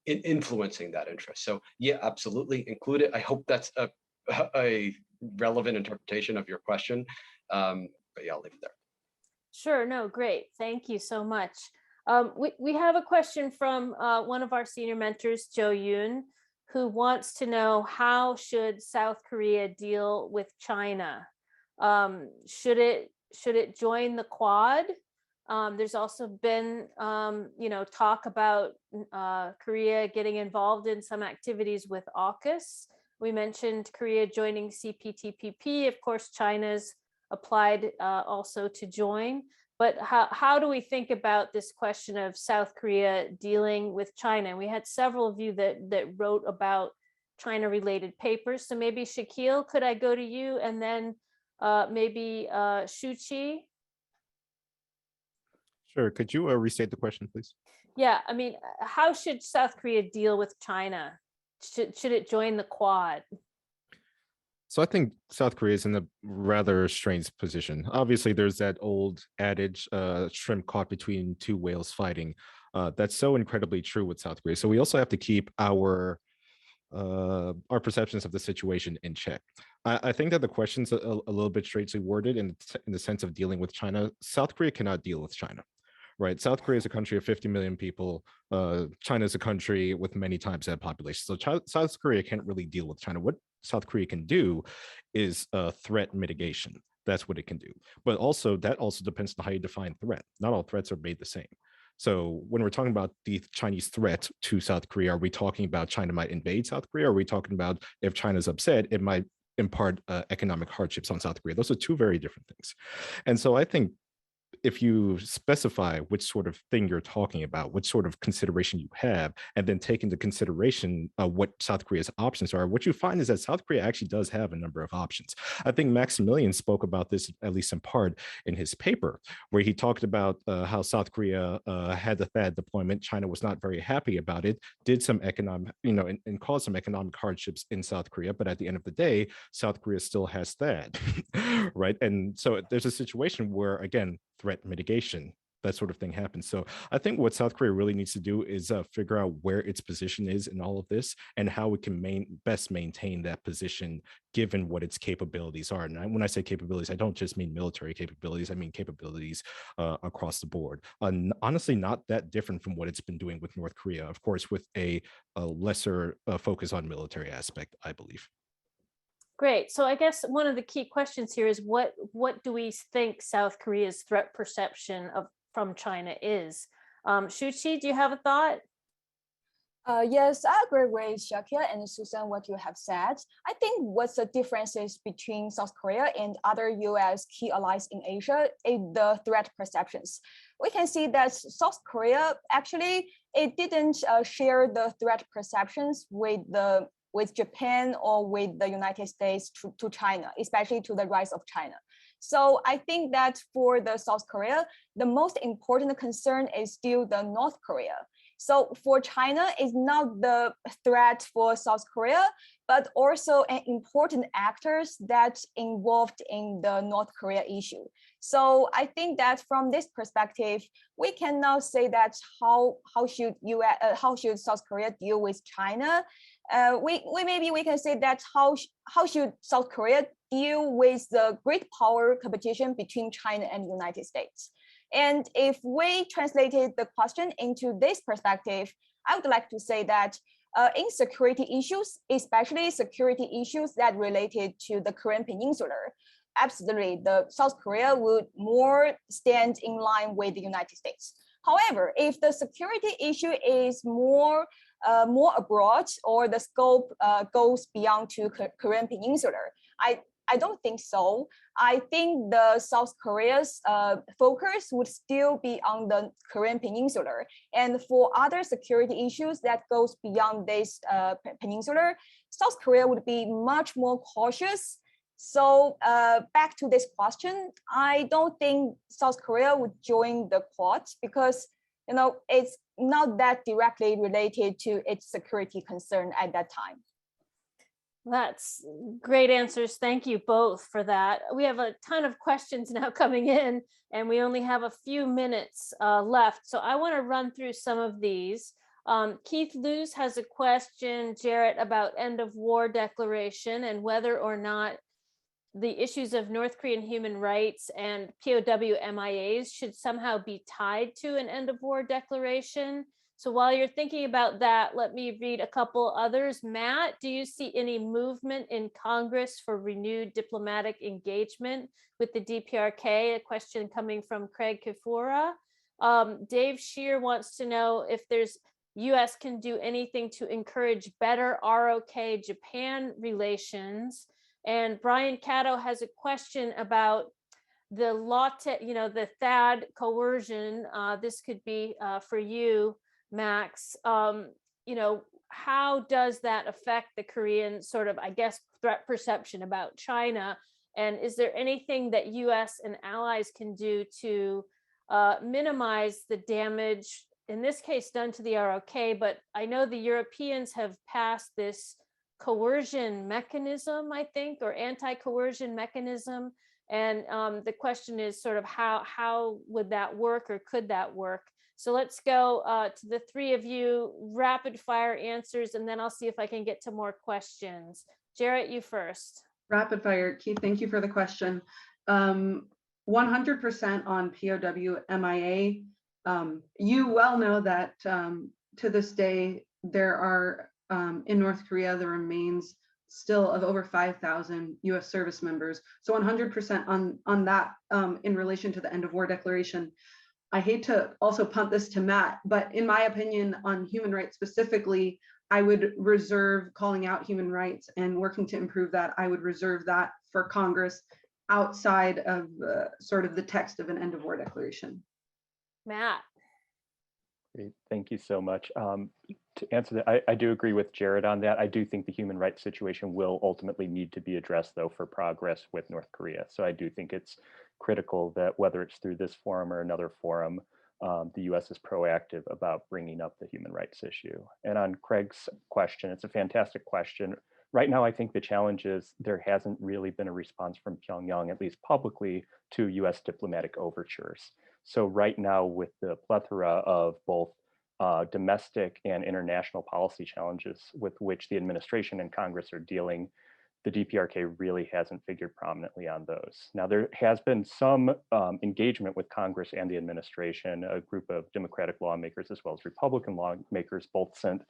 influencing that interest. So yeah, absolutely include it. I hope that's a relevant interpretation of your question. But yeah, I'll leave it there. Sure, no, great. Thank you so much. We have a question from one of our senior mentors, Jo Yoon, who wants to know, how should South Korea deal with China? Should it join the Quad? There's also been talk about Korea getting involved in some activities with AUKUS. We mentioned Korea joining CPTPP. Of course, China's applied also to join. But how do we think about this question of South Korea dealing with China? And we had several of you that wrote about China-related papers. So maybe Shaquille, could I go to you? And then maybe Shuqi? Sure. Could you restate the question, please? Yeah, I mean, how should South Korea deal with China? should it join the Quad? So I think South Korea is in a rather strange position. Obviously, there's that old adage, shrimp caught between two whales fighting. That's so incredibly true with South Korea. So we also have to keep our perceptions of the situation in check. I think that the question's a little bit strangely worded in the sense of dealing with China. South Korea cannot deal with China. Right, South Korea is a country of 50 million people. China is a country with many times that population. So South Korea can't really deal with China. What South Korea can do is threat mitigation. That's what it can do. But also that also depends on how you define threat. Not all threats are made the same. So when we're talking about the Chinese threat to South Korea, are we talking about China might invade South Korea? Or are we talking about if China's upset, it might impart economic hardships on South Korea? Those are two very different things. And so I think if you specify which sort of thing you're talking about, which sort of consideration you have, and then take into consideration what South Korea's options are, what you find is that South Korea actually does have a number of options. I think Maximilian spoke about this, at least in part, in his paper, where he talked about how South Korea had the THAAD deployment. China was not very happy about it, did some economic, and caused some economic hardships in South Korea. But at the end of the day, South Korea still has THAAD, right? And so there's a situation where, again, threat mitigation, that sort of thing happens. So I think what South Korea really needs to do is figure out where its position is in all of this and how it can best maintain that position given what its capabilities are. And when I say capabilities, I don't just mean military capabilities, I mean capabilities across the board. Honestly, not that different from what it's been doing with North Korea, of course, with a lesser focus on military aspect, I believe. Great. So I guess one of the key questions here is what do we think South Korea's threat perception from China is? Shuqi, do you have a thought? Yes, I agree with Shakya and Susan what you have said. I think what's the differences between South Korea and other US key allies in Asia is the threat perceptions. We can see that South Korea actually, it didn't share the threat perceptions with Japan or with the United States to China, especially to the rise of China. So I think that for the South Korea, the most important concern is still the North Korea. So for China, it's not the threat for South Korea, but also an important actors that involved in the North Korea issue. So I think that from this perspective, we can now say that how should South Korea deal with China? Maybe we can say that how should South Korea deal with the great power competition between China and the United States? And if we translated the question into this perspective, I would like to say that in security issues, especially security issues that related to the Korean Peninsula, absolutely, the South Korea would more stand in line with the United States. However, if the security issue is more abroad or the scope goes beyond to Korean Peninsula, I don't think so. I think the South Korea's focus would still be on the Korean Peninsula. And for other security issues that goes beyond this peninsula, South Korea would be much more cautious. So back to this question, I don't think South Korea would join the Quad because it's not that directly related to its security concern at that time. That's great answers. Thank you both for that. We have a ton of questions now coming in, and we only have a few minutes left. So I want to run through some of these. Keith Luz has a question, Jarrett, about end of war declaration and whether or not the issues of North Korean human rights and POW MIAs should somehow be tied to an end of war declaration. So while you're thinking about that, let me read a couple others. Matt, do you see any movement in Congress for renewed diplomatic engagement with the Dprk? A question coming from Craig Kifura. Dave Shear wants to know if US can do anything to encourage better ROK-Japan relations. And Brian Caddo has a question about the the THAAD coercion. This could be for you, Max. How does that affect the Korean sort of, I guess, threat perception about China? And is there anything that US and allies can do to minimize the damage in this case done to the ROK, but I know the Europeans have passed this coercion mechanism, I think, or anti-coercion mechanism. And the question is sort of how would that work, or could that work? So let's go to the three of you, rapid fire answers, and then I'll see if I can get to more questions. Jarrett, you first. Rapid fire. Keith, thank you for the question. 100% on POW MIA. You well know that to this day, there are in North Korea, the remains still of over 5,000 US service members. So 100% on that in relation to the end of war declaration. I hate to also punt this to Matt, but in my opinion, on human rights specifically, I would reserve calling out human rights and working to improve that. I would reserve that for Congress outside of sort of the text of an end of war declaration. Matt. Great. Thank you so much. To answer that, I do agree with Jared on that. I do think the human rights situation will ultimately need to be addressed, though, for progress with North Korea. So I do think it's critical that whether it's through this forum or another forum, the US is proactive about bringing up the human rights issue. And on Craig's question, it's a fantastic question. Right now, I think the challenge is there hasn't really been a response from Pyongyang, at least publicly, to US diplomatic overtures. So right now, with the plethora of both domestic and international policy challenges with which the administration and Congress are dealing, the Dprk really hasn't figured prominently on those. Now, there has been some engagement with Congress and the administration. A group of Democratic lawmakers as well as Republican lawmakers both sent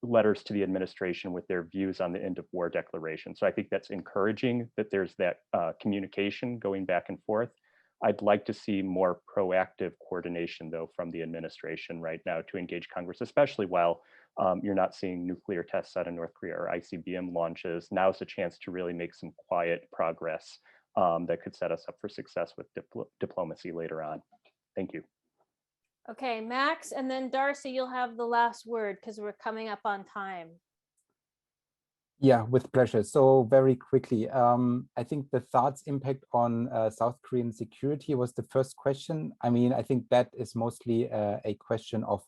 letters to the administration with their views on the end of war declaration. So I think that's encouraging that there's that communication going back and forth. I'd like to see more proactive coordination, though, from the administration right now to engage Congress, especially while you're not seeing nuclear tests out of North Korea or ICBM launches. Now's a chance to really make some quiet progress that could set us up for success with diplomacy later on. Thank you. Okay, Max, and then Darcy, you'll have the last word because we're coming up on time. Yeah, with pleasure. So very quickly, I think the THAAD's impact on South Korean security was the first question. I mean, I think that is mostly a question of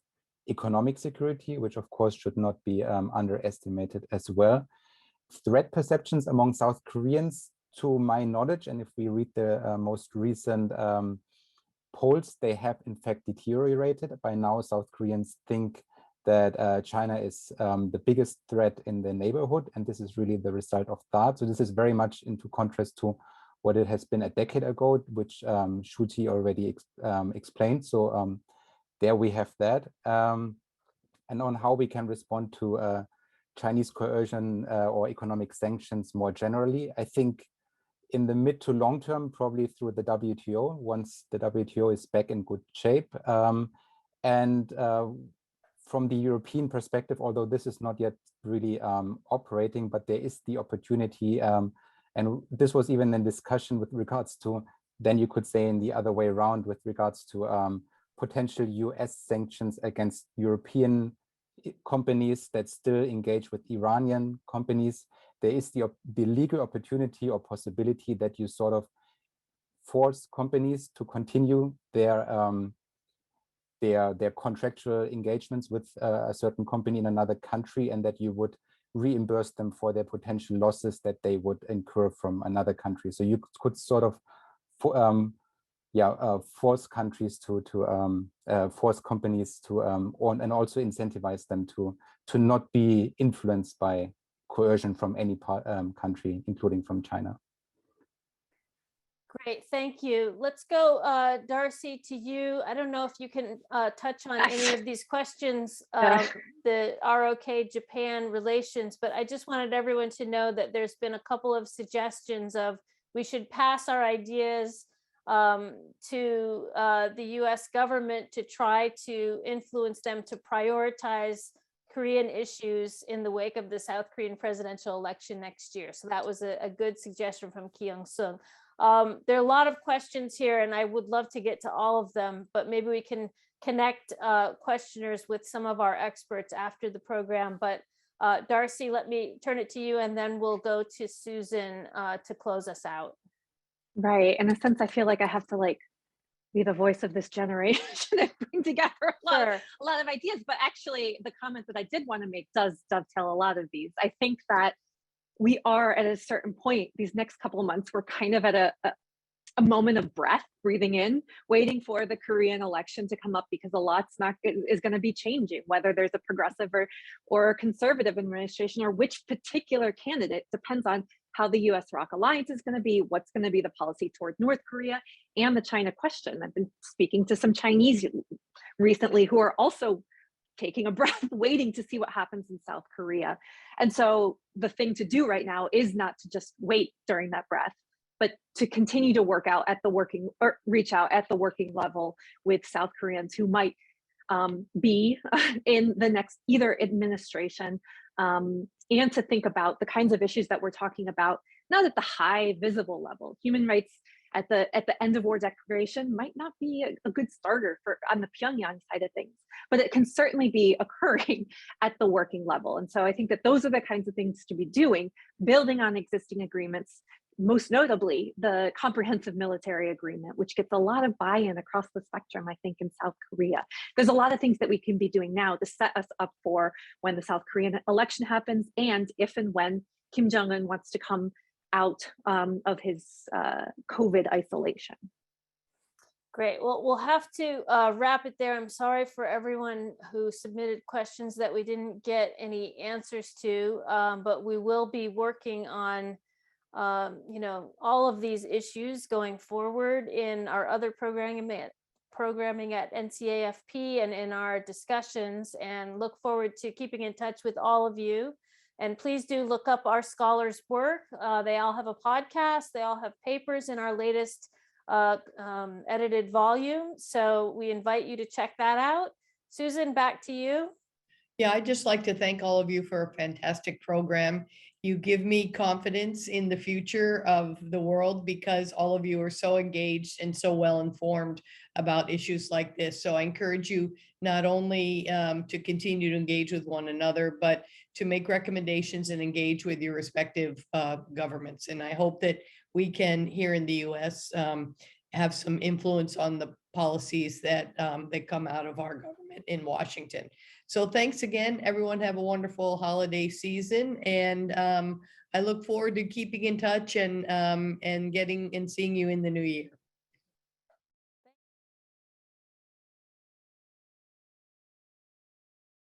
economic security, which of course should not be underestimated as well. Threat perceptions among South Koreans, to my knowledge, and if we read the most recent polls, they have in fact deteriorated. By now, South Koreans think that China is the biggest threat in the neighborhood, and this is really the result of that. So this is very much into contrast to what it has been a decade ago, which Shuti already explained. So there we have that. And on how we can respond to Chinese coercion or economic sanctions more generally, I think in the mid to long term, probably through the WTO, once the WTO is back in good shape. From the European perspective, although this is not yet really operating, but there is the opportunity, and this was even in discussion with regards to, then you could say in the other way around with regards to potential US sanctions against European companies that still engage with Iranian companies. There is the legal opportunity or possibility that you sort of force companies to continue their contractual engagements with a certain company in another country, and that you would reimburse them for their potential losses that they would incur from another country. So you could sort of force countries to force companies to and also incentivize them to not be influenced by coercion from any country, including from China. Great, thank you. Let's go, Darcy, to you. I don't know if you can touch on any of these questions, the ROK-Japan relations, but I just wanted everyone to know that there's been a couple of suggestions of we should pass our ideas to the US government to try to influence them to prioritize Korean issues in the wake of the South Korean presidential election next year. So that was a good suggestion from Ki Young-sung. There are a lot of questions here, and I would love to get to all of them, but maybe we can connect questioners with some of our experts after the program. But Darcy, let me turn it to you, and then we'll go to Susan to close us out. Right. In a sense, I feel like I have to be the voice of this generation and bring together Sure. a lot of ideas. But actually, the comment that I did want to make does dovetail a lot of these. I think that we are at a certain point, these next couple of months, we're kind of at a moment of breath, breathing in, waiting for the Korean election to come up, because a lot's is going to be changing, whether there's a progressive or a conservative administration, or which particular candidate depends on how the US-ROC alliance is going to be, what's going to be the policy toward North Korea, and the China question. I've been speaking to some Chinese recently who are also taking a breath, waiting to see what happens in South Korea. And so the thing to do right now is not to just wait during that breath, but to continue to reach out at the working level with South Koreans who might be in the next either administration, and to think about the kinds of issues that we're talking about, not at the high visible level. Human rights at the end of war declaration might not be a good starter on the Pyongyang side of things, but it can certainly be occurring at the working level. And so I think that those are the kinds of things to be doing, building on existing agreements, most notably the comprehensive military agreement, which gets a lot of buy-in across the spectrum, I think, in South Korea. There's a lot of things that we can be doing now to set us up for when the South Korean election happens, and if and when Kim Jong-un wants to come out of his COVID isolation. Great. Well, we'll have to wrap it there. I'm sorry for everyone who submitted questions that we didn't get any answers to, but we will be working on all of these issues going forward in our other programming at NCAFP and in our discussions, and look forward to keeping in touch with all of you. And please do look up our scholars' work. They all have a podcast. They all have papers in our latest edited volume. So we invite you to check that out. Susan, back to you. Yeah, I'd just like to thank all of you for a fantastic program. You give me confidence in the future of the world, because all of you are so engaged and so well informed about issues like this. So I encourage you not only to continue to engage with one another, but to make recommendations and engage with your respective governments. And I hope that we can, here in the US, have some influence on the policies that come out of our government in Washington. So thanks again, everyone. Have a wonderful holiday season. And I look forward to keeping in touch and getting and seeing you in the new year.